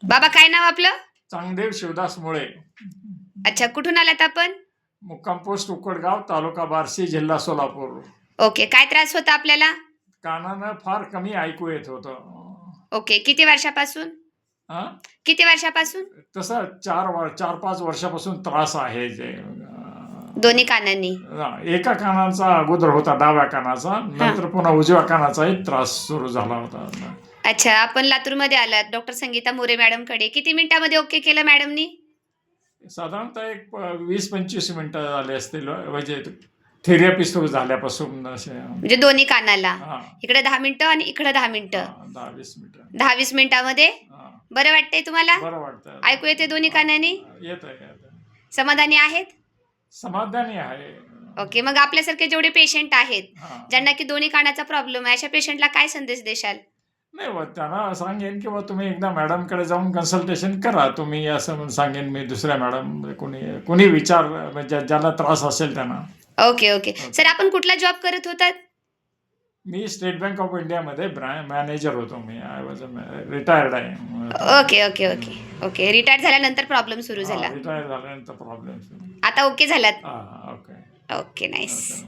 बाबा काय नाव आपलं? चांगदेव शिवदास मुळे. अच्छा, कुठून आलात आपण? मुक्काम पोस्ट उकडगाव, तालुका बार्शी, जिल्हा सोलापूर. ओके, काय त्रास होता आपल्याला? कानानं फार कमी ऐकू येत होतं. ओके, किती वर्षापासून? हा? किती वर्षापासून? तसं 4-5 वर्षापासून त्रास आहे. जे दोन्ही कानांनी? एका कानाचा अगोदर होता, डाव्या कानाचा, नंतर पुन्हा उजव्या कानाचाही त्रास सुरू झाला होता. अच्छा, आपण लातूरमध्ये आलात डॉक्टर संगीता मोरे मॅडम कडे. किती मिनिटामध्ये ओके केलं मॅडमनी? साधारणतः एक 20-25 मिनिटं झाले असतील, म्हणजे थेरपी सुरू झाल्यापासून. म्हणजे दोन्ही कानाला? हा, इकडे 10 मिनिटं आणि इकडे 10 मिनिटं. 10-20 मिनिटं. 10-20 मिनिटामध्ये बरं वाटतंय तुम्हाला? बरं वाटतं. ऐकू येते दोन्ही कानांनी? येत आहे. समाधानी आहेत? समाधानी आहे. ओके, मग आपल्यासारखे जेवढे पेशंट आहेत ज्यांना की दोन्ही कानाचा प्रॉब्लेम आहे, अशा पेशंटला काय संदेश देशाल? नाही, त्यांना सांगेन की तुम्ही एकदा मॅडमकडे जाऊन कन्सल्टेशन करा तुम्ही, असं सांगेन मी. दुसऱ्या मॅडम कोणी विचार, ज्याला त्रास असेल त्यांना. ओके ओके सर, आपण कुठला जॉब करत होतात? मी स्टेट बँक ऑफ इंडियामध्ये मॅनेजर होतो. मी रिटायर्ड आहे. Okay okay okay okay, retire झाल्यानंतर प्रॉब्लेम सुरू झाला? रिटायर झाल्यानंतर प्रॉब्लेम. आता ओके झालात? ओके. Okay, nice.